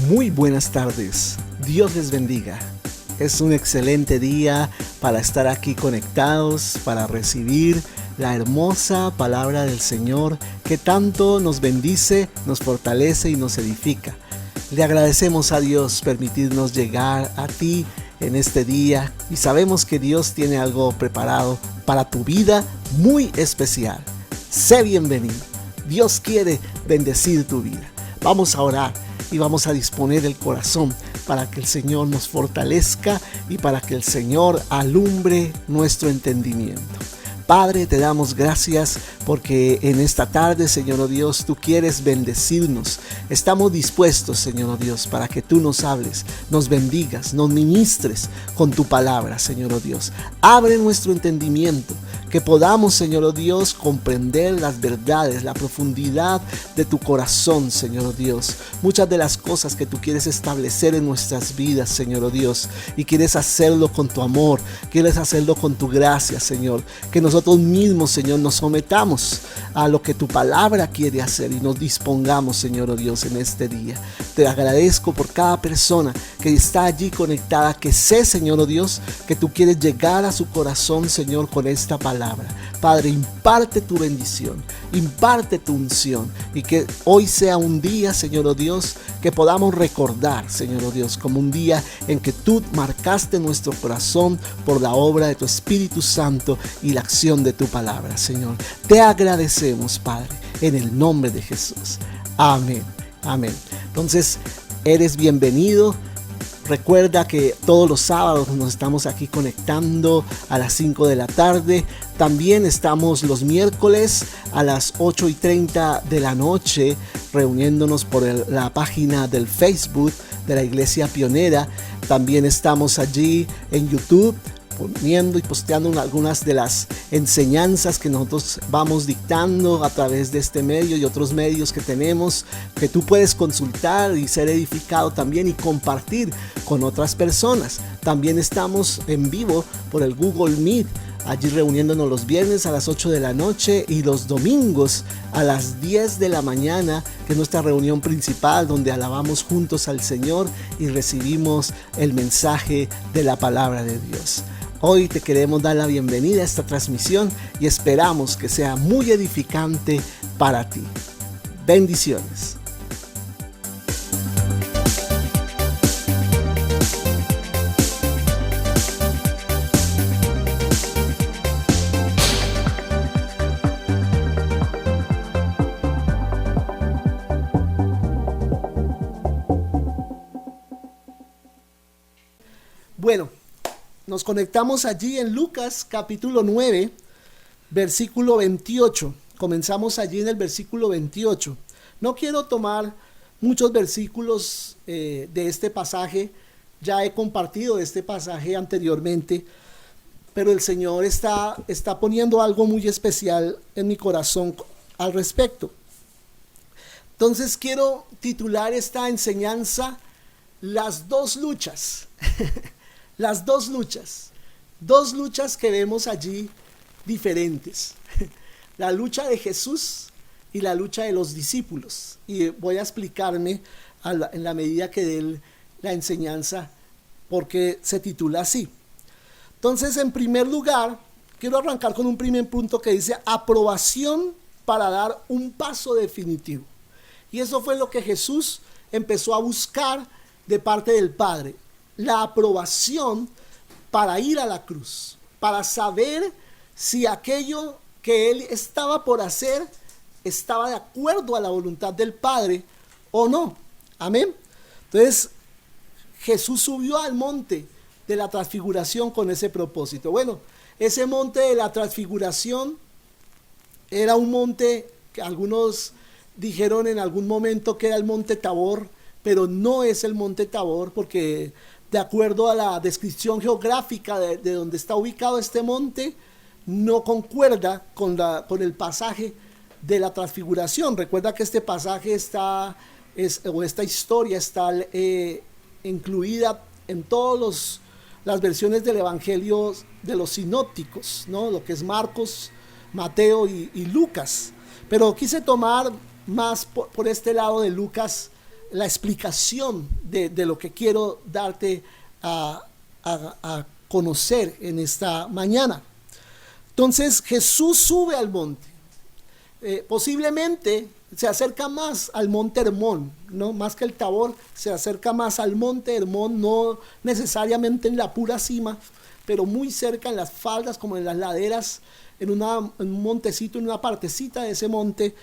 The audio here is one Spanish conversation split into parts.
Muy buenas tardes, Dios les bendiga. Es un excelente día para estar aquí conectados, para recibir la hermosa palabra del Señor que tanto nos bendice, nos fortalece y nos edifica. Le agradecemos a Dios permitirnos llegar a ti en este día y sabemos que Dios tiene algo preparado para tu vida muy especial. Sé bienvenido. Dios quiere bendecir tu vida. Vamos a orar y vamos a disponer el corazón para que el Señor nos fortalezca y para que el Señor alumbre nuestro entendimiento. Padre, te damos gracias porque en esta tarde, Señor oh Dios, tú quieres bendecirnos. Estamos dispuestos, Señor oh Dios, para que tú nos hables, nos bendigas, nos ministres con tu palabra, Señor oh Dios. Abre nuestro entendimiento, que podamos, Señor oh Dios, comprender las verdades, la profundidad de tu corazón, Señor oh Dios. Muchas de las cosas que tú quieres establecer en nuestras vidas, Señor oh Dios, y quieres hacerlo con tu amor, quieres hacerlo con tu gracia, Señor. Que nosotros mismos, Señor, nos sometamos a lo que tu palabra quiere hacer y nos dispongamos, Señor oh Dios, en este día. Te agradezco por cada persona que está allí conectada, que sé, Señor oh Dios, que tú quieres llegar a su corazón, Señor, con esta palabra. Padre, imparte tu bendición, imparte tu unción y que hoy sea un día, Señor oh Dios, que podamos recordar, Señor oh Dios, como un día en que tú marcaste nuestro corazón por la obra de tu Espíritu Santo y la acción de tu palabra, Señor. Te agradecemos, Padre, en el nombre de Jesús. Amén, amén. Entonces, eres bienvenido. Recuerda que todos los sábados nos estamos aquí conectando a las 5 de la tarde. También estamos los miércoles a las 8:30 de la noche reuniéndonos por la página del Facebook de la Iglesia Pionera. También estamos allí en YouTube poniendo y posteando algunas de las enseñanzas que nosotros vamos dictando a través de este medio y otros medios que tenemos, que tú puedes consultar y ser edificado también y compartir con otras personas. También estamos en vivo por el Google Meet, allí reuniéndonos los viernes a las 8 de la noche y los domingos a las 10 de la mañana, que es nuestra reunión principal donde alabamos juntos al Señor y recibimos el mensaje de la palabra de Dios. Hoy te queremos dar la bienvenida a esta transmisión y esperamos que sea muy edificante para ti. Bendiciones. Bueno, nos conectamos allí en Lucas capítulo 9, versículo 28. Comenzamos allí en el versículo 28. No quiero tomar muchos versículos de este pasaje. Ya he compartido este pasaje anteriormente, pero el Señor está poniendo algo muy especial en mi corazón al respecto. Entonces quiero titular esta enseñanza Las dos luchas. Las dos luchas que vemos allí diferentes. La lucha de Jesús y la lucha de los discípulos. Y voy a explicarme en la medida que dé la enseñanza por qué se titula así. Entonces, en primer lugar, quiero arrancar con un primer punto que dice aprobación para dar un paso definitivo. Y eso fue lo que Jesús empezó a buscar de parte del Padre. La aprobación para ir a la cruz, para saber si aquello que él estaba por hacer estaba de acuerdo a la voluntad del Padre o no. Amén. Entonces Jesús subió al monte de la transfiguración con ese propósito. Bueno, ese monte de la transfiguración era un monte que algunos dijeron en algún momento que era el monte Tabor, pero no es el monte Tabor, porque de acuerdo a la descripción geográfica de donde está ubicado este monte, no concuerda con el pasaje de la transfiguración. Recuerda que este pasaje esta historia está incluida en todas las versiones del Evangelio de los sinópticos, ¿no? Lo que es Marcos, Mateo y Lucas. Pero quise tomar más por este lado de Lucas la explicación de lo que quiero darte a conocer en esta mañana. Entonces Jesús sube al monte. Posiblemente se acerca más al monte Hermón, ¿no? Más que el Tabor, se acerca más al monte Hermón, no necesariamente en la pura cima, pero muy cerca en las faldas, como en las laderas, en un montecito, en una partecita de ese monte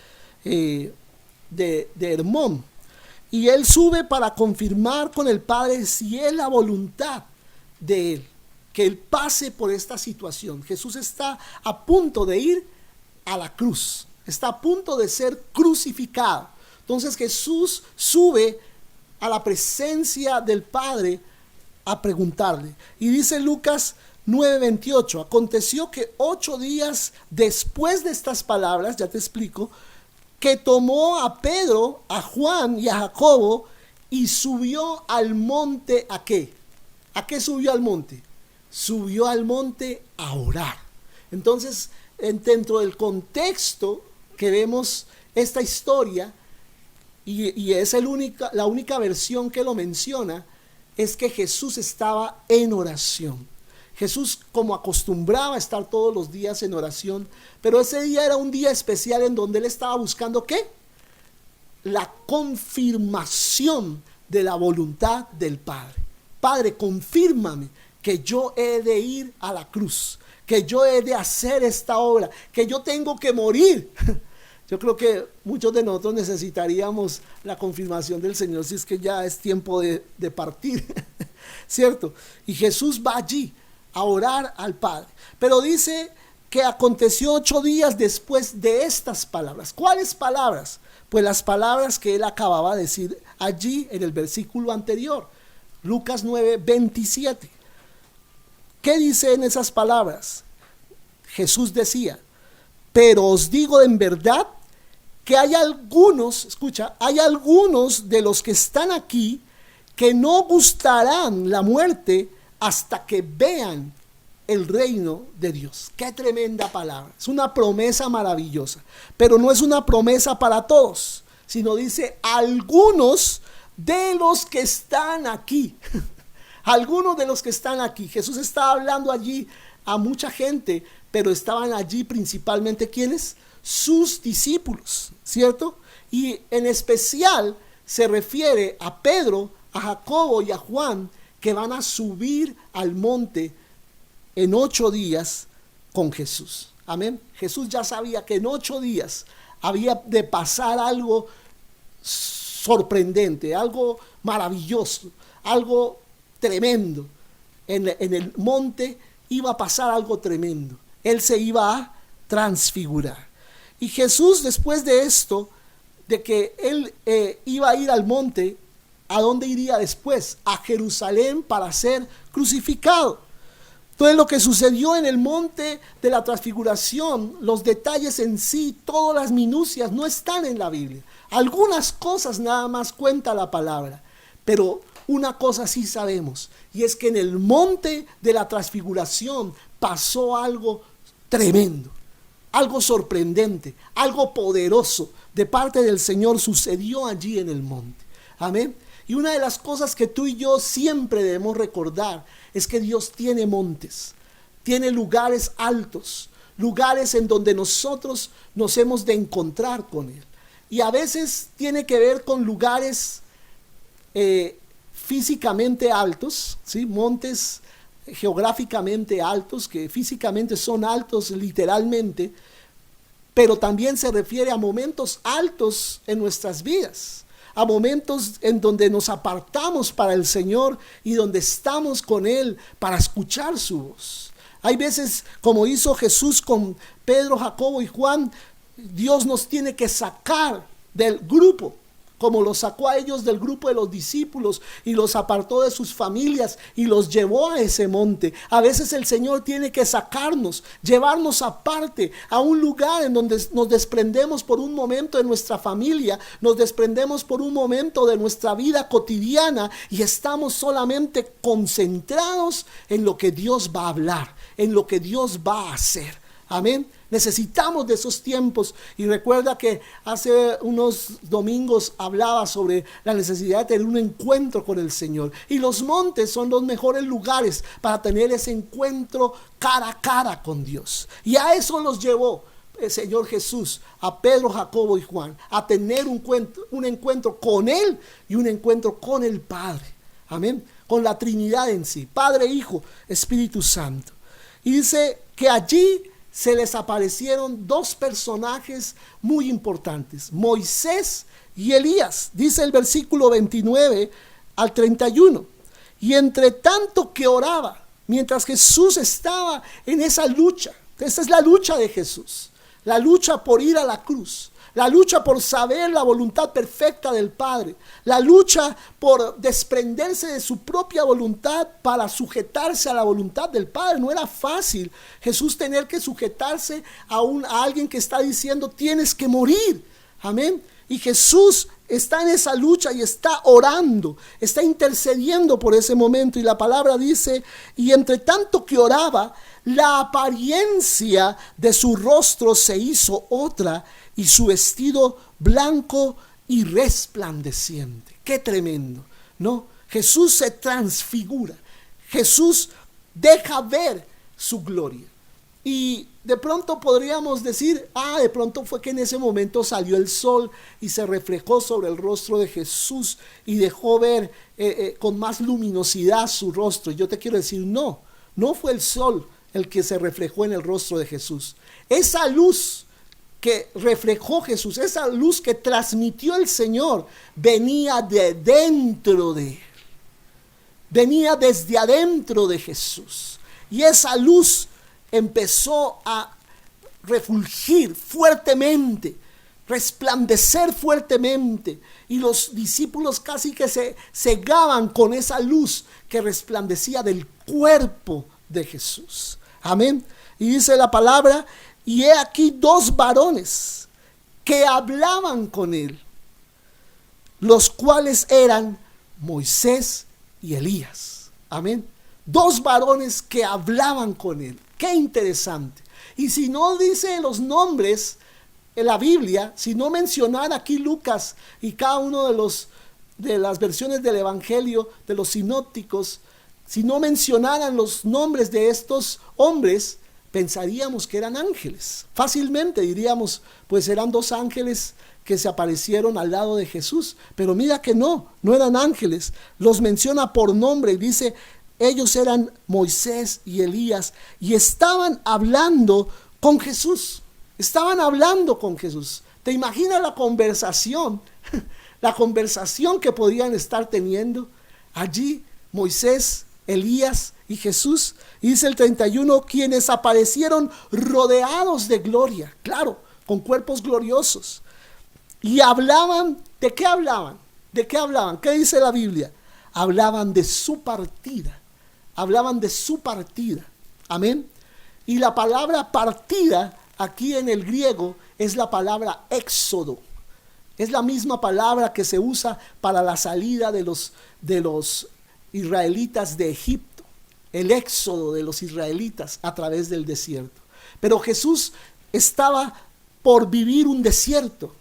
de Hermón. Y él sube para confirmar con el Padre si es la voluntad de él, que él pase por esta situación. Jesús está a punto de ir a la cruz, está a punto de ser crucificado. Entonces Jesús sube a la presencia del Padre a preguntarle. Y dice Lucas 9:28, aconteció que 8 días después de estas palabras, ya te explico, que tomó a Pedro, a Juan y a Jacobo y subió al monte. ¿A qué? ¿A qué subió al monte? Subió al monte a orar. Entonces, dentro del contexto que vemos esta historia, y es la única versión que lo menciona, es que Jesús estaba en oración. Jesús, como acostumbraba a estar todos los días en oración, pero ese día era un día especial en donde él estaba buscando ¿qué? La confirmación de la voluntad del Padre. Padre, confírmame que yo he de ir a la cruz, que yo he de hacer esta obra, que yo tengo que morir. Yo creo que muchos de nosotros necesitaríamos la confirmación del Señor si es que ya es tiempo de partir, ¿cierto? Y Jesús va allí a orar al Padre. Pero dice que aconteció 8 días después de estas palabras. ¿Cuáles palabras? Pues las palabras que él acababa de decir allí en el versículo anterior, Lucas 9:27. ¿Qué dice en esas palabras? Jesús decía, pero os digo en verdad que hay algunos, escucha, hay algunos de los que están aquí que no gustarán la muerte hasta que vean el reino de Dios. Qué tremenda palabra. Es una promesa maravillosa, pero no es una promesa para todos, sino dice algunos de los que están aquí. Algunos de los que están aquí. Jesús estaba hablando allí a mucha gente, pero estaban allí principalmente ¿quiénes? Sus discípulos, ¿cierto? Y en especial se refiere a Pedro, a Jacobo y a Juan, que van a subir al monte en 8 días con Jesús. Amén. Jesús ya sabía que en 8 días había de pasar algo sorprendente, algo maravilloso, algo tremendo. En el monte iba a pasar algo tremendo. Él se iba a transfigurar. Y Jesús, después de esto, de que él iba a ir al monte, ¿a dónde iría después? A Jerusalén para ser crucificado. Entonces lo que sucedió en el monte de la transfiguración, los detalles en sí, todas las minucias no están en la Biblia. Algunas cosas nada más cuenta la palabra, pero una cosa sí sabemos, y es que en el monte de la transfiguración pasó algo tremendo, algo sorprendente, algo poderoso de parte del Señor sucedió allí en el monte. Amén. Y una de las cosas que tú y yo siempre debemos recordar es que Dios tiene montes, tiene lugares altos, lugares en donde nosotros nos hemos de encontrar con Él. Y a veces tiene que ver con lugares físicamente altos, ¿sí? Montes geográficamente altos, que físicamente son altos literalmente, pero también se refiere a momentos altos en nuestras vidas, a momentos en donde nos apartamos para el Señor y donde estamos con Él para escuchar su voz. Hay veces, como hizo Jesús con Pedro, Jacobo y Juan, Dios nos tiene que sacar del grupo, como los sacó a ellos del grupo de los discípulos y los apartó de sus familias y los llevó a ese monte. A veces el Señor tiene que sacarnos, llevarnos aparte a un lugar en donde nos desprendemos por un momento de nuestra familia, nos desprendemos por un momento de nuestra vida cotidiana y estamos solamente concentrados en lo que Dios va a hablar, en lo que Dios va a hacer. Amén. Necesitamos de esos tiempos. Y recuerda que hace unos domingos hablaba sobre la necesidad de tener un encuentro con el Señor. Y los montes son los mejores lugares para tener ese encuentro cara a cara con Dios. Y a eso los llevó el Señor Jesús, a Pedro, Jacobo y Juan, a tener un encuentro con Él y un encuentro con el Padre. Amén. Con la Trinidad en sí, Padre, Hijo, Espíritu Santo. Y dice que allí se les aparecieron dos personajes muy importantes, Moisés y Elías. Dice el versículo 29 al 31. Y entre tanto que oraba, mientras Jesús estaba en esa lucha, esa es la lucha de Jesús, la lucha por ir a la cruz, la lucha por saber la voluntad perfecta del Padre, la lucha por desprenderse de su propia voluntad para sujetarse a la voluntad del Padre. No era fácil Jesús tener que sujetarse a alguien que está diciendo tienes que morir. Amén. Y Jesús está en esa lucha y está orando, está intercediendo por ese momento. Y la palabra dice, y entre tanto que oraba, la apariencia de su rostro se hizo otra y su vestido blanco y resplandeciente. Qué tremendo, ¿no? Jesús se transfigura, Jesús deja ver su gloria. Y de pronto podríamos decir, de pronto fue que en ese momento salió el sol y se reflejó sobre el rostro de Jesús y dejó ver con más luminosidad su rostro. Yo te quiero decir, no fue el sol el que se reflejó en el rostro de Jesús. Esa luz que reflejó Jesús, esa luz que transmitió el Señor, venía de dentro de Él. Venía desde adentro de Jesús. Y esa luz empezó a refulgir fuertemente, resplandecer fuertemente. Y los discípulos casi que se cegaban con esa luz que resplandecía del cuerpo de Jesús. Amén. Y dice la palabra, y he aquí dos varones que hablaban con él, los cuales eran Moisés y Elías. Amén. Dos varones que hablaban con él. Qué interesante. Y si no dice los nombres en la Biblia, si no mencionara aquí Lucas y cada uno de las versiones del Evangelio, de los sinópticos, si no mencionaran los nombres de estos hombres, pensaríamos que eran ángeles. Fácilmente diríamos, pues eran dos ángeles que se aparecieron al lado de Jesús. Pero mira que no eran ángeles. Los menciona por nombre y dice, ellos eran Moisés y Elías y estaban hablando con Jesús. Estaban hablando con Jesús. ¿Te imaginas la conversación? La conversación que podían estar teniendo allí Moisés, Elías y Jesús. Y dice el 31, quienes aparecieron rodeados de gloria, claro, con cuerpos gloriosos. Y hablaban, ¿de qué hablaban? ¿De qué hablaban? ¿Qué dice la Biblia? Hablaban de su partida. Hablaban de su partida. Amén. Y la palabra partida aquí en el griego es la palabra éxodo. Es la misma palabra que se usa para la salida de los israelitas de Egipto, el éxodo de los israelitas a través del desierto. Pero Jesús estaba por vivir un desierto,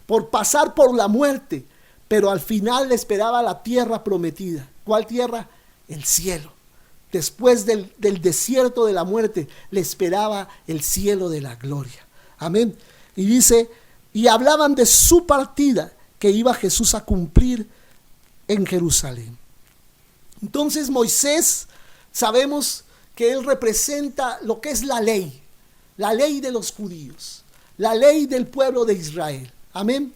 por pasar por la muerte, pero al final le esperaba la tierra prometida. ¿Cuál tierra? El cielo. Después del desierto de la muerte le esperaba el cielo de la gloria. Amén. Y dice, y hablaban de su partida que iba Jesús a cumplir en Jerusalén. Entonces Moisés, sabemos que él representa lo que es la ley de los judíos, la ley del pueblo de Israel. Amén.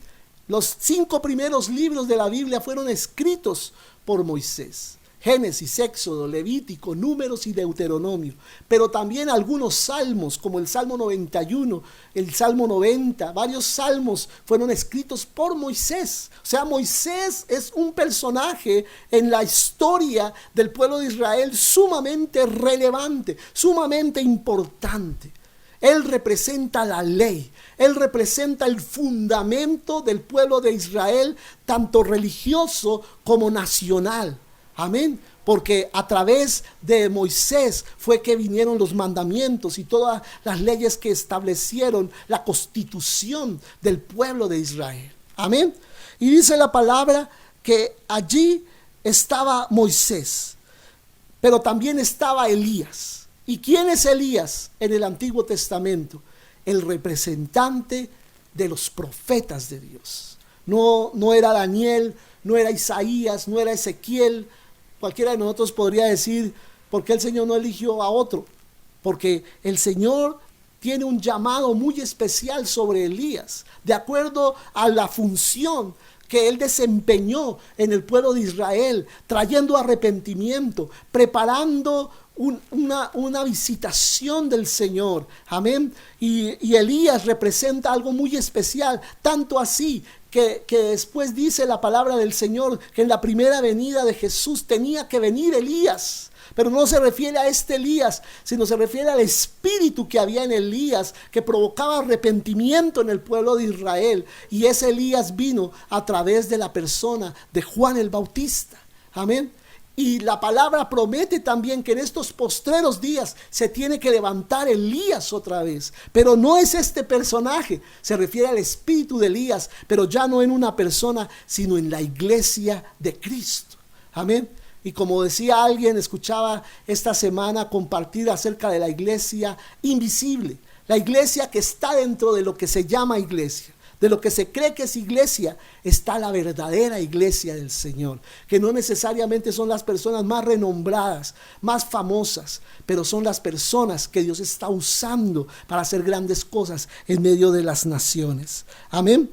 Los 5 primeros libros de la Biblia fueron escritos por Moisés. Génesis, Éxodo, Levítico, Números y Deuteronomio. Pero también algunos salmos, como el Salmo 91, el Salmo 90, varios salmos fueron escritos por Moisés. O sea, Moisés es un personaje en la historia del pueblo de Israel sumamente relevante, sumamente importante. Él representa la ley, él representa el fundamento del pueblo de Israel, tanto religioso como nacional. Amén. porque a través de Moisés fue que vinieron los mandamientos y todas las leyes que establecieron la constitución del pueblo de Israel. Amén. Y dice la palabra que allí estaba Moisés, pero también estaba Elías. ¿Y quién es Elías en el Antiguo Testamento? El representante de los profetas de Dios. No era Daniel, no era Isaías, no era Ezequiel. Cualquiera de nosotros podría decir, ¿por qué el Señor no eligió a otro? Porque el Señor tiene un llamado muy especial sobre Elías, de acuerdo a la función que él desempeñó en el pueblo de Israel, trayendo arrepentimiento, preparando una visitación del Señor. Amén. Y Elías representa algo muy especial, tanto así que después dice la palabra del Señor que en la primera venida de Jesús tenía que venir Elías. Pero no se refiere a este Elías, sino se refiere al espíritu que había en Elías, que provocaba arrepentimiento en el pueblo de Israel. Y ese Elías vino a través de la persona de Juan el Bautista. Amén. Y la palabra promete también que en estos postreros días se tiene que levantar Elías otra vez. Pero no es este personaje, se refiere al espíritu de Elías, pero ya no en una persona, sino en la iglesia de Cristo. Amén. Y como decía alguien, escuchaba esta semana compartir acerca de la iglesia invisible, la iglesia que está dentro de lo que se llama iglesia, de lo que se cree que es iglesia, está la verdadera iglesia del Señor, que no necesariamente son las personas más renombradas, más famosas, pero son las personas que Dios está usando para hacer grandes cosas en medio de las naciones. Amén.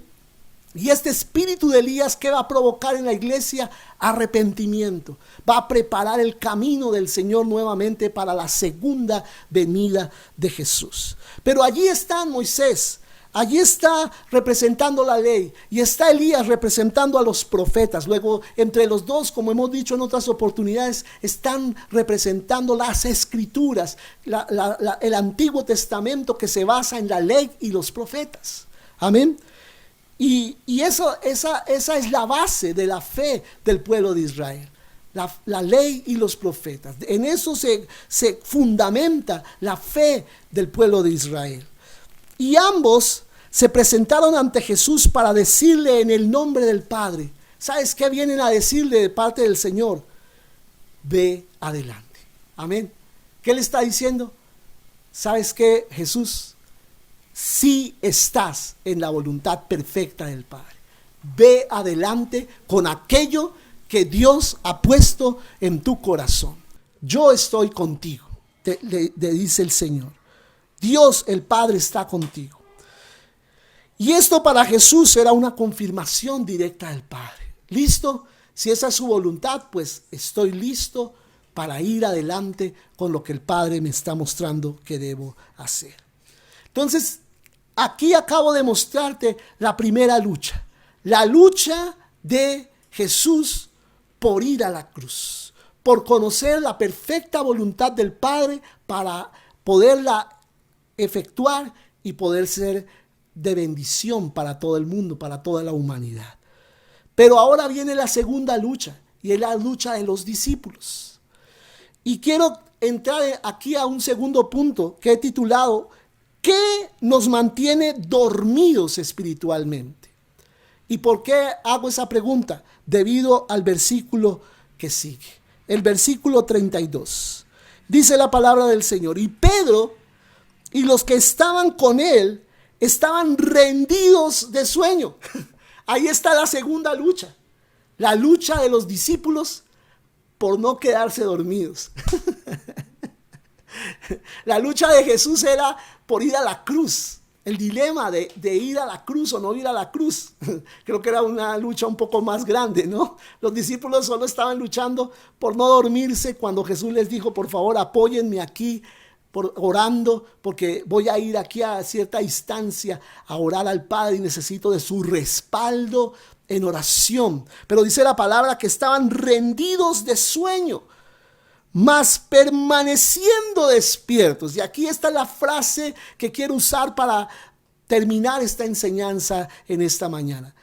Y este espíritu de Elías, ¿qué va a provocar en la iglesia? Arrepentimiento. Va a preparar el camino del Señor nuevamente para la segunda venida de Jesús. Pero allí está Moisés, allí está representando la ley, y está Elías representando a los profetas. Luego, entre los dos, como hemos dicho en otras oportunidades, están representando las escrituras, el Antiguo Testamento que se basa en la ley y los profetas. Amén. Y esa es la base de la fe del pueblo de Israel, la ley y los profetas. En eso se fundamenta la fe del pueblo de Israel. Y ambos se presentaron ante Jesús para decirle en el nombre del Padre. ¿Sabes qué vienen a decirle de parte del Señor? Ve adelante. Amén. ¿Qué le está diciendo? ¿Sabes qué, Jesús? Si estás en la voluntad perfecta del Padre, ve adelante con aquello que Dios ha puesto en tu corazón. Yo estoy contigo, le dice el Señor. Dios el Padre está contigo. Y esto para Jesús era una confirmación directa del Padre. ¿Listo? Si esa es su voluntad, pues estoy listo para ir adelante con lo que el Padre me está mostrando que debo hacer. Entonces, aquí acabo de mostrarte la primera lucha. La lucha de Jesús por ir a la cruz. Por conocer la perfecta voluntad del Padre para poderla efectuar y poder ser de bendición para todo el mundo, para toda la humanidad. Pero ahora viene la segunda lucha, y es la lucha de los discípulos. Y quiero entrar aquí a un segundo punto que he titulado ¿qué nos mantiene dormidos espiritualmente? ¿Y por qué hago esa pregunta? Debido al versículo que sigue. El versículo 32. Dice la palabra del Señor. Y Pedro y los que estaban con él estaban rendidos de sueño. Ahí está la segunda lucha. La lucha de los discípulos por no quedarse dormidos. La lucha de Jesús era por ir a la cruz. El dilema de ir a la cruz o no ir a la cruz. Creo que era una lucha un poco más grande, ¿no? Los discípulos solo estaban luchando por no dormirse cuando Jesús les dijo, por favor, apóyenme aquí orando, porque voy a ir aquí a cierta distancia a orar al Padre y necesito de su respaldo en oración. Pero dice la palabra que estaban rendidos de sueño, mas permaneciendo despiertos. Y aquí está la frase que quiero usar para terminar esta enseñanza en esta mañana.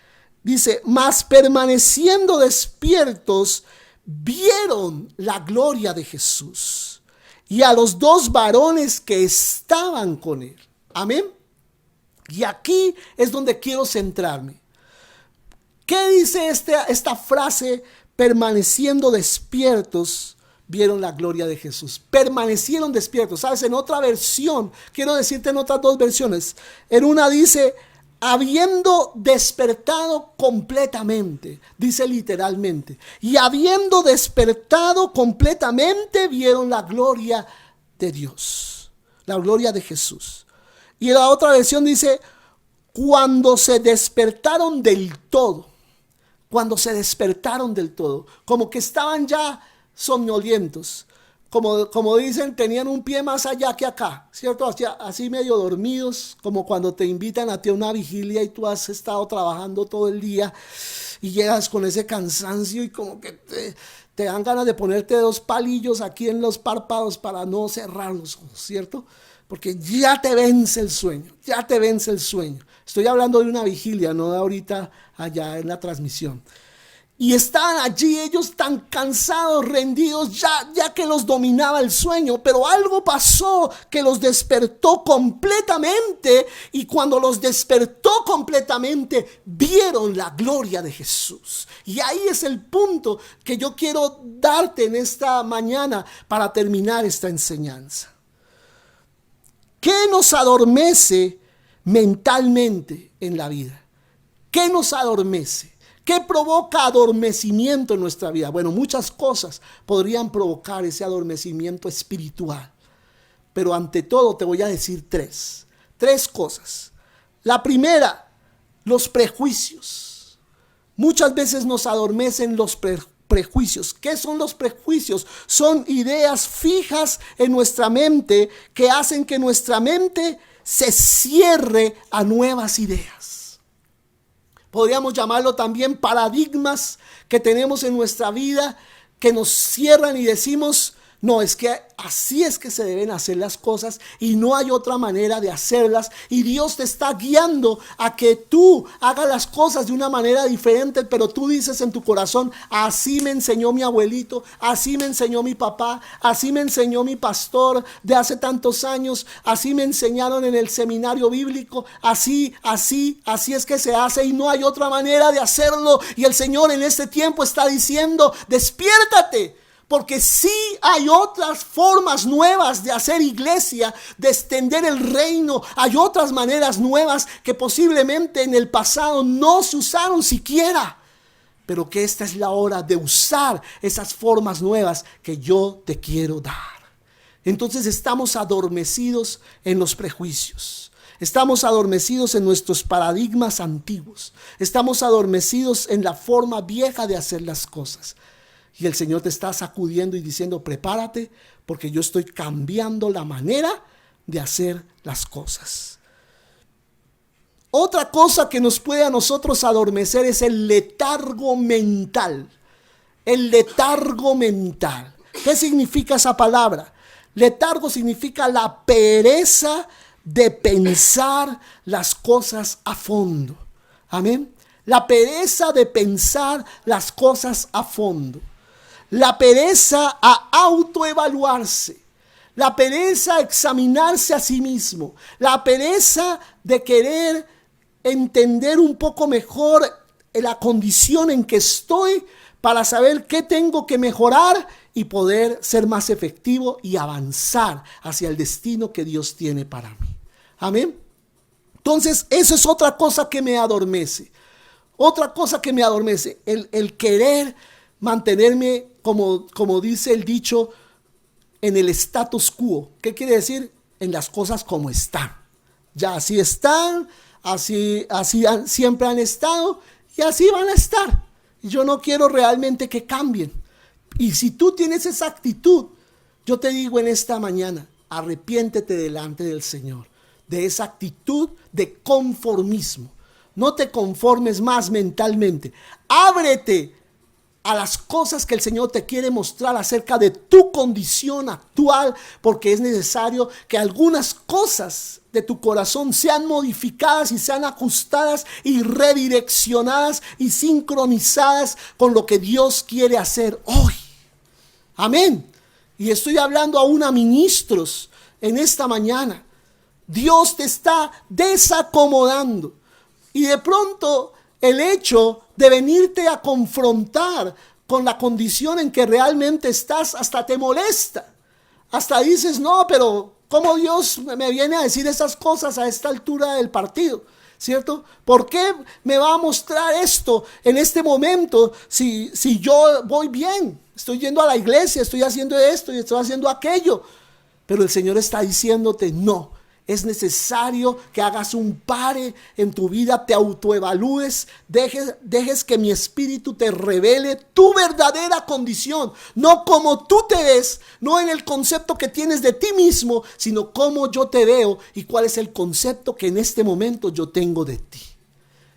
Dice, mas permaneciendo despiertos, vieron la gloria de Jesús y a los dos varones que estaban con él. Amén. Y aquí es donde quiero centrarme. ¿Qué dice esta frase? Permaneciendo despiertos, vieron la gloria de Jesús. Permanecieron despiertos. ¿Sabes? En otra versión, quiero decirte en otras dos versiones. En una dice, habiendo despertado completamente, dice literalmente. Y habiendo despertado completamente, vieron la gloria de Dios. La gloria de Jesús. Y la otra versión dice, cuando se despertaron del todo. Cuando se despertaron del todo, como que estaban ya somnolientos, como dicen, tenían un pie más allá que acá, ¿cierto? Así medio dormidos, como cuando te invitan a ti a una vigilia y tú has estado trabajando todo el día y llegas con ese cansancio y como que te dan ganas de ponerte 2 palillos aquí en los párpados para no cerrar los ojos, ¿cierto? Porque ya te vence el sueño, ya te vence el sueño. Estoy hablando de una vigilia, no de ahorita allá en la transmisión. Y estaban allí ellos tan cansados, rendidos, ya que los dominaba el sueño. Pero algo pasó que los despertó completamente. Y cuando los despertó completamente, vieron la gloria de Jesús. Y ahí es el punto que yo quiero darte en esta mañana para terminar esta enseñanza. ¿Qué nos adormece mentalmente en la vida? ¿Qué nos adormece? ¿Qué provoca adormecimiento en nuestra vida? Bueno, muchas cosas podrían provocar ese adormecimiento espiritual. Pero ante todo te voy a decir tres cosas. La primera, los prejuicios. Muchas veces nos adormecen los prejuicios. ¿Qué son los prejuicios? Son ideas fijas en nuestra mente que hacen que nuestra mente se cierre a nuevas ideas. Podríamos llamarlo también paradigmas que tenemos en nuestra vida que nos cierran y decimos, no, es que así es que se deben hacer las cosas y no hay otra manera de hacerlas. Y Dios te está guiando a que tú hagas las cosas de una manera diferente, pero tú dices en tu corazón, así me enseñó mi abuelito, así me enseñó mi papá, así me enseñó mi pastor de hace tantos años, así me enseñaron en el seminario bíblico, así es que se hace y no hay otra manera de hacerlo. Y el Señor en este tiempo está diciendo, despiértate. Porque sí hay otras formas nuevas de hacer iglesia, de extender el reino. Hay otras maneras nuevas que posiblemente en el pasado no se usaron siquiera. Pero que esta es la hora de usar esas formas nuevas que yo te quiero dar. Entonces estamos adormecidos en los prejuicios. Estamos adormecidos en nuestros paradigmas antiguos. Estamos adormecidos en la forma vieja de hacer las cosas. Y el Señor te está sacudiendo y diciendo, prepárate porque yo estoy cambiando la manera de hacer las cosas. Otra cosa que nos puede a nosotros adormecer es el letargo mental. El letargo mental. ¿Qué significa esa palabra? Letargo significa la pereza de pensar las cosas a fondo. Amén. La pereza de pensar las cosas a fondo. La pereza a autoevaluarse, la pereza a examinarse a sí mismo, la pereza de querer entender un poco mejor la condición en que estoy para saber qué tengo que mejorar y poder ser más efectivo y avanzar hacia el destino que Dios tiene para mí. Amén. Entonces, eso es otra cosa que me adormece. Otra cosa que me adormece, el querer mantenerme, como dice el dicho, en el status quo. ¿Qué quiere decir? En las cosas como están. Ya así están, así siempre han estado y así van a estar. Yo no quiero realmente que cambien. Y si tú tienes esa actitud, yo te digo en esta mañana, arrepiéntete delante del Señor de esa actitud de conformismo. No te conformes más mentalmente. Ábrete a las cosas que el Señor te quiere mostrar acerca de tu condición actual, porque es necesario que algunas cosas de tu corazón sean modificadas y sean ajustadas y redireccionadas y sincronizadas con lo que Dios quiere hacer hoy. Amén. Y estoy hablando aún a ministros en esta mañana. Dios te está desacomodando. Y de pronto el hecho de venirte a confrontar con la condición en que realmente estás hasta te molesta. Hasta dices, no, pero ¿cómo Dios me viene a decir esas cosas a esta altura del partido? ¿Cierto? ¿Por qué me va a mostrar esto en este momento si yo voy bien? Estoy yendo a la iglesia, estoy haciendo esto y estoy haciendo aquello. Pero el Señor está diciéndote, no. Es necesario que hagas un pare en tu vida, te autoevalúes, dejes que mi espíritu te revele tu verdadera condición, no como tú te ves, no en el concepto que tienes de ti mismo, sino cómo yo te veo y cuál es el concepto que en este momento yo tengo de ti.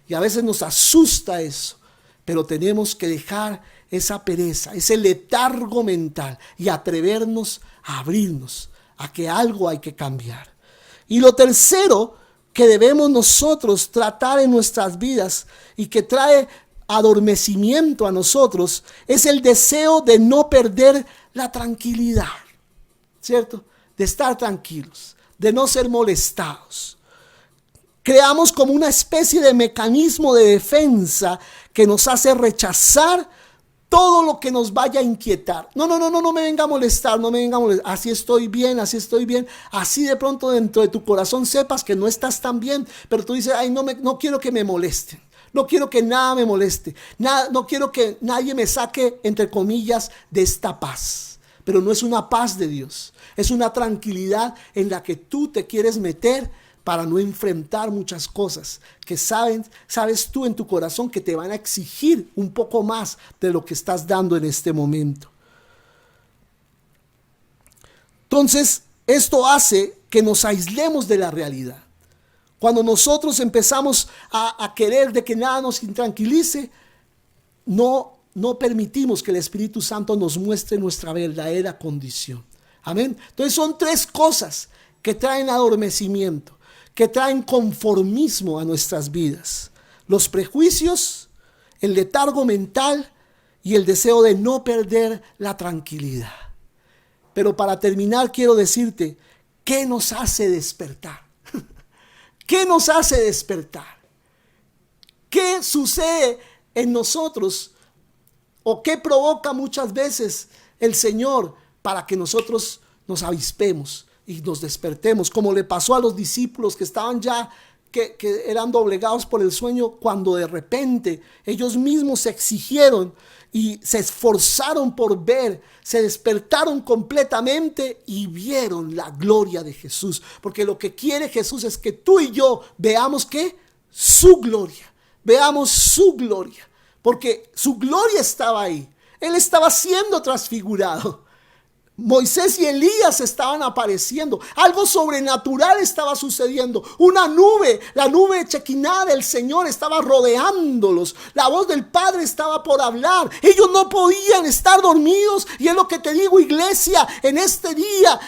Y a veces nos asusta eso, pero tenemos que dejar esa pereza, ese letargo mental y atrevernos a abrirnos a que algo hay que cambiar. Y lo tercero que debemos nosotros tratar en nuestras vidas y que trae adormecimiento a nosotros es el deseo de no perder la tranquilidad, ¿cierto? De estar tranquilos, de no ser molestados. Creamos como una especie de mecanismo de defensa que nos hace rechazar todo lo que nos vaya a inquietar. No me venga a molestar, no me venga a molestar. Así estoy bien. Así de pronto dentro de tu corazón sepas que no estás tan bien, pero tú dices, ay, no quiero que me molesten. No quiero que nada me moleste. No quiero que nadie me saque, entre comillas, de esta paz. Pero no es una paz de Dios. Es una tranquilidad en la que tú te quieres meter para no enfrentar muchas cosas que sabes tú en tu corazón que te van a exigir un poco más de lo que estás dando en este momento. Entonces, esto hace que nos aislemos de la realidad. Cuando nosotros empezamos a querer de que nada nos intranquilice, no permitimos que el Espíritu Santo nos muestre nuestra verdadera condición. Amén. Entonces son tres cosas que traen adormecimiento, que traen conformismo a nuestras vidas: los prejuicios, el letargo mental y el deseo de no perder la tranquilidad. Pero para terminar quiero decirte, ¿qué nos hace despertar? ¿Qué nos hace despertar? ¿Qué sucede en nosotros o qué provoca muchas veces el Señor para que nosotros nos avispemos y nos despertemos, como le pasó a los discípulos que estaban ya, que eran doblegados por el sueño, cuando de repente ellos mismos se exigieron y se esforzaron por ver, se despertaron completamente y vieron la gloria de Jesús, porque lo que quiere Jesús es que tú y yo veamos ¿qué? Su gloria, veamos su gloria, porque su gloria estaba ahí, Él estaba siendo transfigurado. Moisés y Elías estaban apareciendo, algo sobrenatural estaba sucediendo, una nube, la nube de Chequiná del Señor estaba rodeándolos, la voz del Padre estaba por hablar, ellos no podían estar dormidos. Y es lo que te digo, iglesia, en este día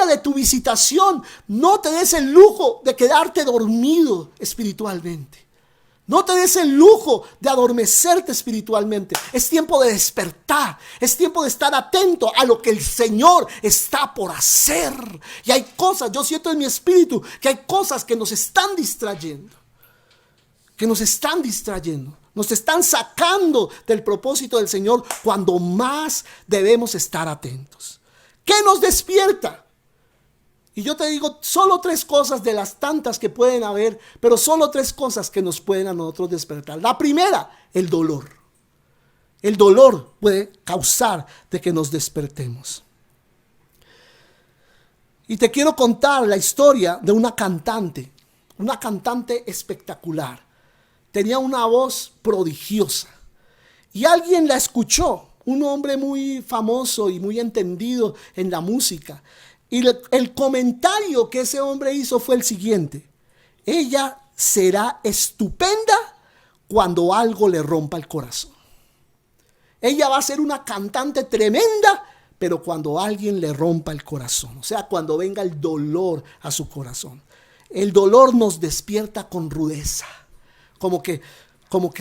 de tu visitación, no te des el lujo de quedarte dormido espiritualmente. No te des el lujo de adormecerte espiritualmente. Es tiempo de despertar. Es tiempo de estar atento a lo que el Señor está por hacer. Y hay cosas, yo siento en mi espíritu que hay cosas que nos están distrayendo. Nos están sacando del propósito del Señor cuando más debemos estar atentos. ¿Qué nos despierta? Y yo te digo solo tres cosas de las tantas que pueden haber, pero solo tres cosas que nos pueden a nosotros despertar. La primera, el dolor. El dolor puede causar de que nos despertemos. Y te quiero contar la historia de una cantante espectacular. Tenía una voz prodigiosa. Y alguien la escuchó, un hombre muy famoso y muy entendido en la música. Y el comentario que ese hombre hizo fue el siguiente: ella será estupenda cuando algo le rompa el corazón. Ella va a ser una cantante tremenda, pero cuando alguien le rompa el corazón, o sea, cuando venga el dolor a su corazón. El dolor nos despierta con rudeza, como que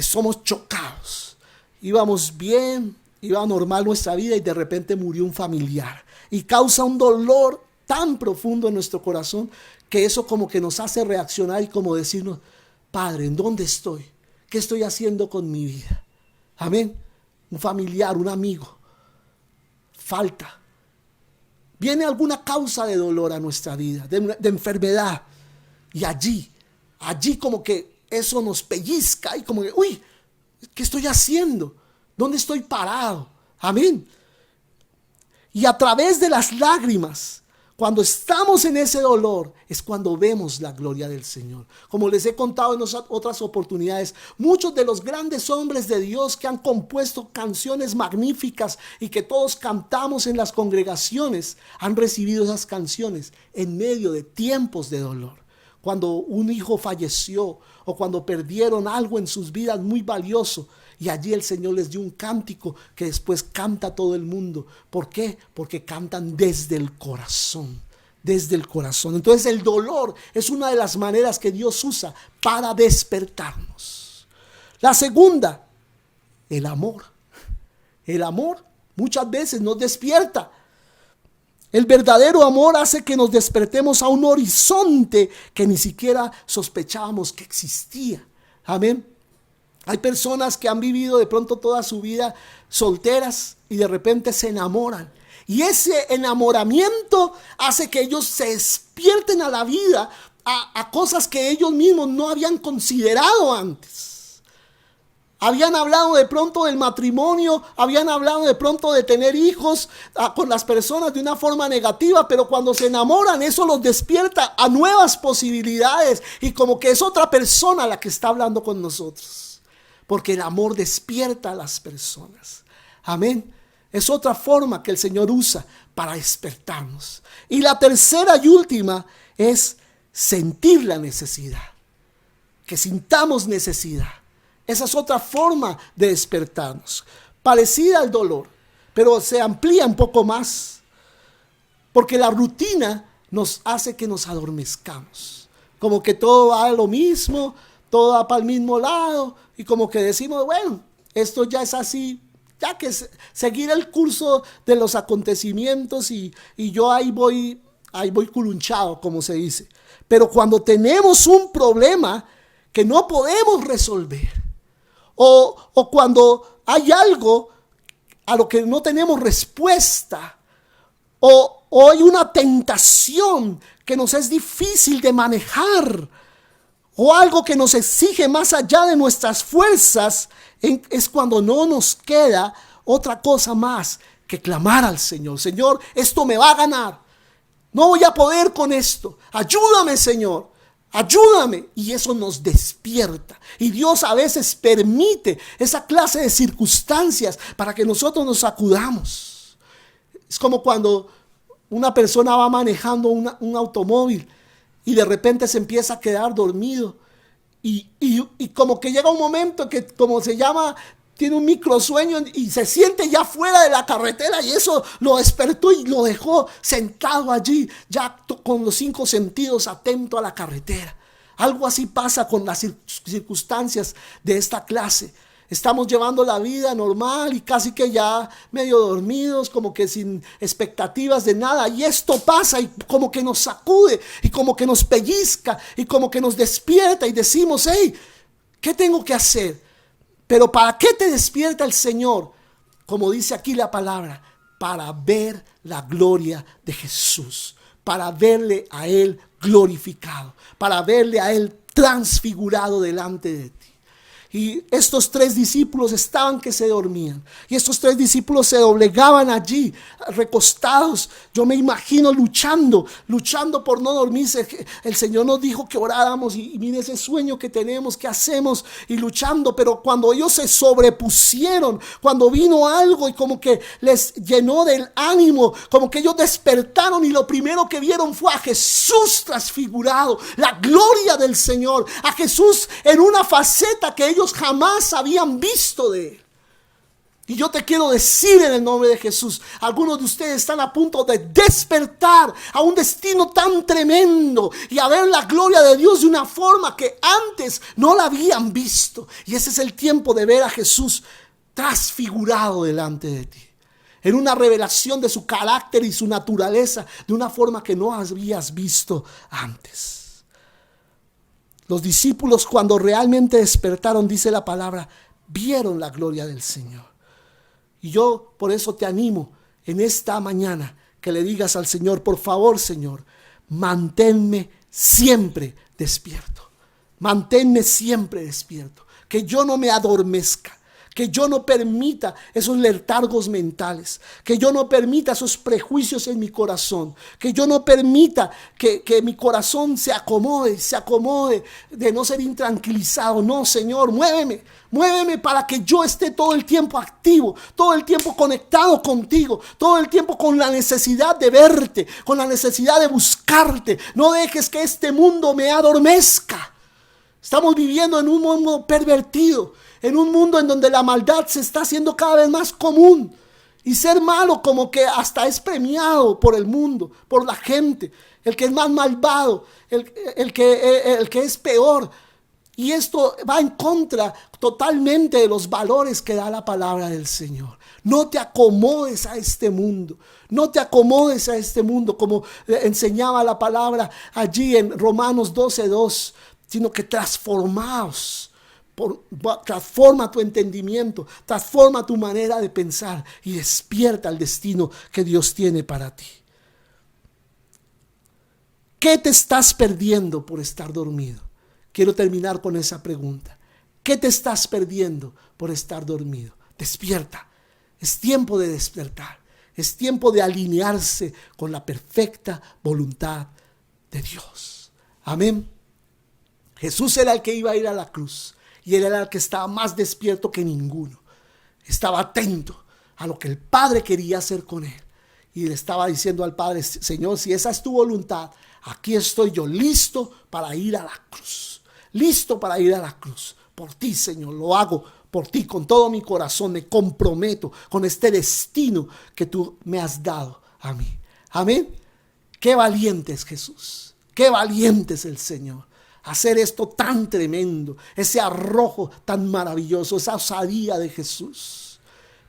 somos chocados. Íbamos bien, iba normal nuestra vida y de repente murió un familiar. Y causa un dolor tan profundo en nuestro corazón que eso como que nos hace reaccionar y como decirnos, Padre, ¿en dónde estoy? ¿Qué estoy haciendo con mi vida? Amén. Un familiar, un amigo, falta. Viene alguna causa de dolor a nuestra vida, de enfermedad. Y allí como que eso nos pellizca y como que, uy, ¿qué estoy haciendo? ¿Dónde estoy parado? Amén. Y a través de las lágrimas, cuando estamos en ese dolor, es cuando vemos la gloria del Señor. Como les he contado en otras oportunidades, muchos de los grandes hombres de Dios que han compuesto canciones magníficas y que todos cantamos en las congregaciones, han recibido esas canciones en medio de tiempos de dolor. Cuando un hijo falleció o cuando perdieron algo en sus vidas muy valioso, y allí el Señor les dio un cántico que después canta todo el mundo. ¿Por qué? Porque cantan desde el corazón, desde el corazón. Entonces el dolor es una de las maneras que Dios usa para despertarnos. La segunda, el amor. El amor muchas veces nos despierta. El verdadero amor hace que nos despertemos a un horizonte que ni siquiera sospechábamos que existía. Amén. Hay personas que han vivido de pronto toda su vida solteras y de repente se enamoran. Y ese enamoramiento hace que ellos se despierten a la vida, a cosas que ellos mismos no habían considerado antes. Habían hablado de pronto del matrimonio, habían hablado de pronto de tener hijos con las personas de una forma negativa, pero cuando se enamoran eso los despierta a nuevas posibilidades y como que es otra persona la que está hablando con nosotros. Porque el amor despierta a las personas. Amén. Es otra forma que el Señor usa para despertarnos. Y la tercera y última es sentir la necesidad. Que sintamos necesidad. Esa es otra forma de despertarnos. Parecida al dolor, pero se amplía un poco más. Porque la rutina nos hace que nos adormezcamos. Como que todo va a lo mismo, todo va para el mismo lado. Y como que decimos, bueno, esto ya es así, ya que seguir el curso de los acontecimientos y yo ahí voy curunchado, como se dice. Pero cuando tenemos un problema que no podemos resolver, o cuando hay algo a lo que no tenemos respuesta, o hay una tentación que nos es difícil de manejar, o algo que nos exige más allá de nuestras fuerzas, es cuando no nos queda otra cosa más que clamar al Señor. Señor, esto me va a ganar. No voy a poder con esto. Ayúdame, Señor. Ayúdame. Y eso nos despierta. Y Dios a veces permite esa clase de circunstancias para que nosotros nos sacudamos. Es como cuando una persona va manejando un automóvil y de repente se empieza a quedar dormido y como que llega un momento que, como se llama, tiene un microsueño y se siente ya fuera de la carretera y eso lo despertó y lo dejó sentado allí ya con los 5 sentidos atento a la carretera. Algo así pasa con las circunstancias de esta clase. Estamos llevando la vida normal y casi que ya medio dormidos, como que sin expectativas de nada. Y esto pasa y como que nos sacude y como que nos pellizca y como que nos despierta y decimos, hey, ¿qué tengo que hacer? Pero ¿para qué te despierta el Señor? Como dice aquí la palabra, para ver la gloria de Jesús, para verle a Él glorificado, para verle a Él transfigurado delante de ti. Y estos 3 discípulos estaban que se dormían. Y estos 3 discípulos se doblegaban allí, recostados. Yo me imagino luchando por no dormirse. El Señor nos dijo que oráramos y mire ese sueño que tenemos, que hacemos y luchando. Pero cuando ellos se sobrepusieron, cuando vino algo y como que les llenó del ánimo, como que ellos despertaron y lo primero que vieron fue a Jesús transfigurado, la gloria del Señor, a Jesús en una faceta que ellos jamás habían visto de Él. Y yo te quiero decir en el nombre de Jesús, algunos de ustedes están a punto de despertar a un destino tan tremendo y a ver la gloria de Dios de una forma que antes no la habían visto. Y ese es el tiempo de ver a Jesús transfigurado delante de ti, en una revelación de su carácter y su naturaleza de una forma que no habías visto antes. Los discípulos, cuando realmente despertaron, dice la palabra, vieron la gloria del Señor. Y yo por eso te animo en esta mañana que le digas al Señor: por favor, Señor, manténme siempre despierto. Manténme siempre despierto. Que yo no me adormezca. Que yo no permita esos letargos mentales. Que yo no permita esos prejuicios en mi corazón. Que yo no permita que mi corazón se acomode de no ser intranquilizado. No, Señor, muéveme. Muéveme para que yo esté todo el tiempo activo, todo el tiempo conectado contigo, todo el tiempo con la necesidad de verte, con la necesidad de buscarte. No dejes que este mundo me adormezca. Estamos viviendo en un mundo pervertido, en un mundo en donde la maldad se está haciendo cada vez más común. Y ser malo como que hasta es premiado por el mundo, por la gente. El que es más malvado, el que es peor. Y esto va en contra totalmente de los valores que da la palabra del Señor. No te acomodes a este mundo. No te acomodes a este mundo como enseñaba la palabra allí en Romanos 12:2, sino que transformaos. Transforma tu entendimiento, transforma tu manera de pensar y despierta el destino que Dios tiene para ti. ¿Qué te estás perdiendo por estar dormido? Quiero terminar con esa pregunta. ¿Qué te estás perdiendo por estar dormido? Despierta. Es tiempo de despertar. Es tiempo de alinearse con la perfecta voluntad de Dios. Amén. Jesús era el que iba a ir a la cruz. Y él era el que estaba más despierto que ninguno. Estaba atento a lo que el Padre quería hacer con él. Y le estaba diciendo al Padre: Señor, si esa es tu voluntad, aquí estoy yo listo para ir a la cruz. Listo para ir a la cruz. Por ti, Señor, lo hago por ti con todo mi corazón. Me comprometo con este destino que tú me has dado a mí. Amén. Qué valiente es Jesús. Qué valiente es el Señor. Hacer esto tan tremendo, ese arrojo tan maravilloso, esa osadía de Jesús.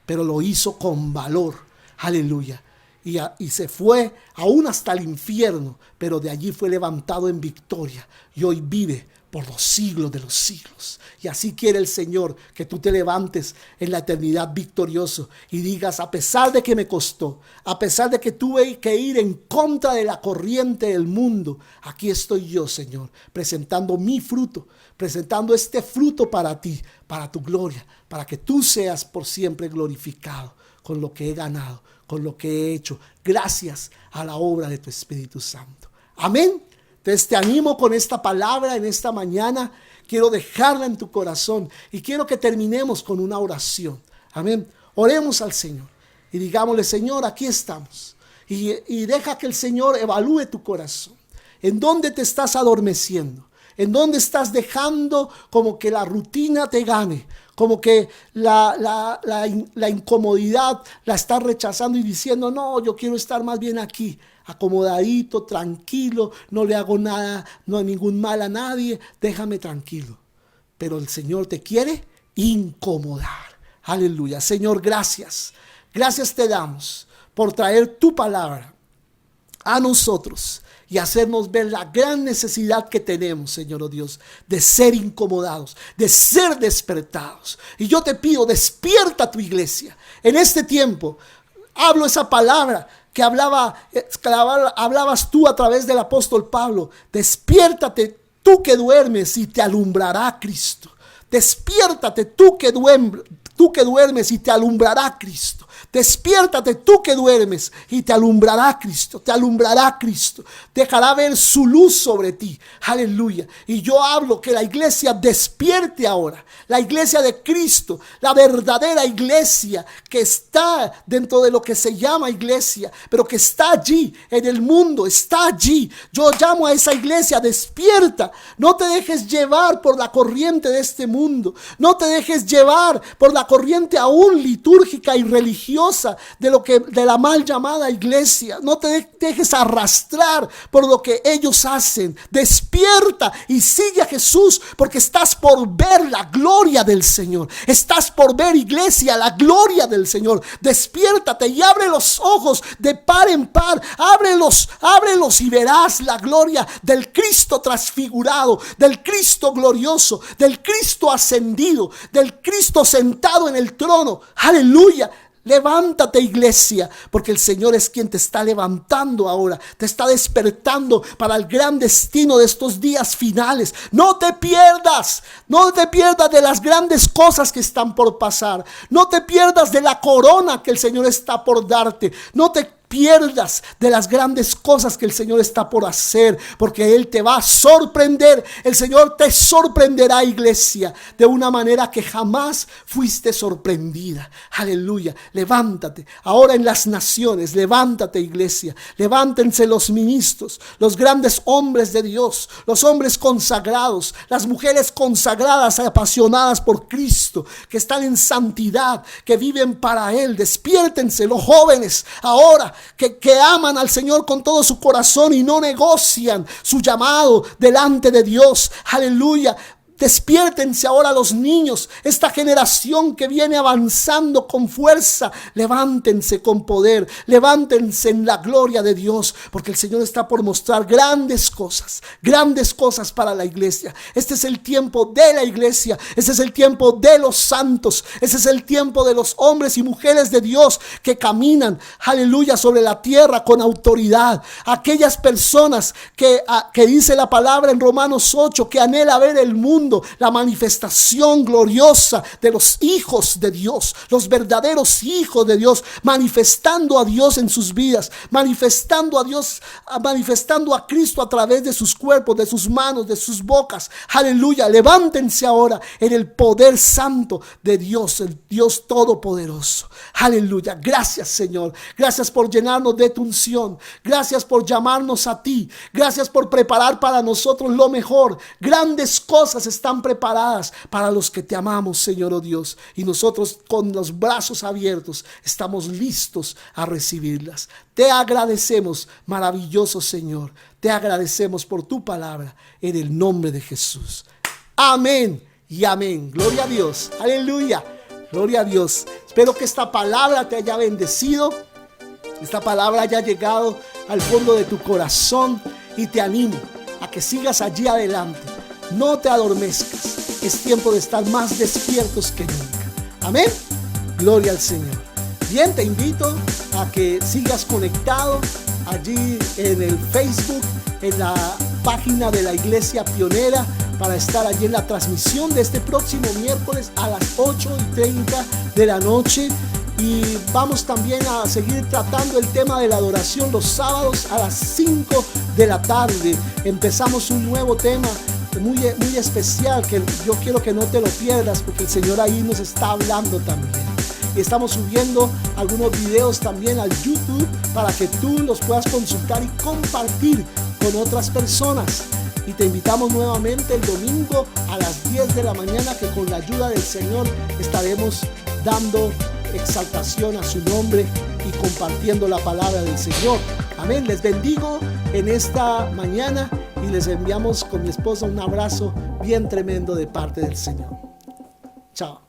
Pero lo hizo con valor. Aleluya. Y se fue aún hasta el infierno, pero de allí fue levantado en victoria. Y hoy vive por los siglos de los siglos. Y así quiere el Señor que tú te levantes en la eternidad victorioso y digas: a pesar de que me costó, a pesar de que tuve que ir en contra de la corriente del mundo, aquí estoy yo, Señor, presentando mi fruto, presentando este fruto para ti, para tu gloria, para que tú seas por siempre glorificado con lo que he ganado, con lo que he hecho, gracias a la obra de tu Espíritu Santo. Amén. Entonces te animo con esta palabra en esta mañana. Quiero dejarla en tu corazón y quiero que terminemos con una oración. Amén. Oremos al Señor y digámosle: Señor, aquí estamos. Y deja que el Señor evalúe tu corazón. ¿En dónde te estás adormeciendo? ¿En dónde estás dejando como que la rutina te gane? Como que la incomodidad la estás rechazando y diciendo: no, yo quiero estar más bien aquí, acomodadito, tranquilo, no le hago nada, no ningún mal a nadie, déjame tranquilo. Pero el Señor te quiere incomodar. Aleluya. Señor, gracias. Gracias te damos por traer tu palabra a nosotros y hacernos ver la gran necesidad que tenemos, Señor, oh Dios, de ser incomodados, de ser despertados. Y yo te pido: despierta tu iglesia. En este tiempo, hablo esa palabra que hablabas tú a través del apóstol Pablo. Despiértate tú que duermes y te alumbrará Cristo. Despiértate tú que duermes y te alumbrará Cristo. Despiértate tú que duermes y te alumbrará Cristo. Te alumbrará Cristo. Dejará ver su luz sobre ti. Aleluya. Y yo hablo que la iglesia despierte ahora. La iglesia de Cristo. La verdadera iglesia que está dentro de lo que se llama iglesia. Pero que está allí en el mundo. Está allí. Yo llamo a esa iglesia: despierta. No te dejes llevar por la corriente de este mundo. mundo. No te dejes llevar por la corriente aún litúrgica y religiosa de la mal llamada iglesia. No te dejes arrastrar por lo que ellos hacen. Despierta y sigue a Jesús, porque estás por ver la gloria del Señor. Estás por ver, iglesia, la gloria del Señor. Despiértate y abre los ojos de par en par. Ábrelos y verás la gloria del Cristo transfigurado, del Cristo glorioso, del Cristo ascendido, del Cristo sentado en el trono. Aleluya. Levántate, iglesia, porque el Señor es quien te está levantando ahora, te está despertando para el gran destino de estos días finales. No te pierdas de las grandes cosas que están por pasar. No te pierdas de la corona que el Señor está por darte. No te pierdas de las grandes cosas que el Señor está por hacer, porque Él te va a sorprender. El Señor te sorprenderá, iglesia, de una manera que jamás fuiste sorprendida. Aleluya. Levántate ahora en las naciones. Levántate, iglesia. Levántense los ministros, los grandes hombres de Dios, los hombres consagrados, las mujeres consagradas, apasionadas por Cristo, que están en santidad, que viven para Él. Despiértense los jóvenes ahora, que aman al Señor con todo su corazón y no negocian su llamado delante de Dios. Aleluya. Despiértense ahora los niños, esta generación que viene avanzando con fuerza. Levántense con poder, levántense en la gloria de Dios, porque el Señor está por mostrar grandes cosas para la iglesia. Este es el tiempo de la iglesia, este es el tiempo de los santos, este es el tiempo de los hombres y mujeres de Dios que caminan, aleluya, sobre la tierra con autoridad. Aquellas personas que dice la palabra en Romanos 8, que anhela ver el mundo, la manifestación gloriosa de los hijos de Dios, los verdaderos hijos de Dios, manifestando a Dios en sus vidas, manifestando a Dios, manifestando a Cristo a través de sus cuerpos, de sus manos, de sus bocas. Aleluya. Levántense ahora en el poder santo de Dios, el Dios todopoderoso. Aleluya. Gracias, Señor. Gracias por llenarnos de tu unción. Gracias por llamarnos a ti. Gracias por preparar para nosotros lo mejor. Grandes cosas están preparadas para los que te amamos, Señor, oh Dios. Y nosotros con los brazos abiertos estamos listos a recibirlas. Te agradecemos, maravilloso Señor. Te agradecemos por tu palabra en el nombre de Jesús. Amén y amén. Gloria a Dios. Aleluya. Gloria a Dios. Espero que esta palabra te haya bendecido. Esta palabra haya llegado al fondo de tu corazón. Y te animo a que sigas allí adelante. No te adormezcas. Es tiempo de estar más despiertos que nunca. Amén. Gloria al Señor. Bien, te invito a que sigas conectado allí en el Facebook, en la página de la Iglesia Pionera, para estar allí en la transmisión de este próximo miércoles a las 8:30 de la noche. Y vamos también a seguir tratando el tema de la adoración los sábados a las 5 de la tarde. Empezamos un nuevo tema muy especial que yo quiero que no te lo pierdas, porque el Señor ahí nos está hablando también. Y estamos subiendo algunos videos también al YouTube para que tú los puedas consultar y compartir con otras personas. Y te invitamos nuevamente el domingo a las 10 de la mañana, que con la ayuda del Señor estaremos dando exaltación a su nombre y compartiendo la palabra del Señor. Amén. Les bendigo en esta mañana y les enviamos con mi esposa un abrazo bien tremendo de parte del Señor. Chao.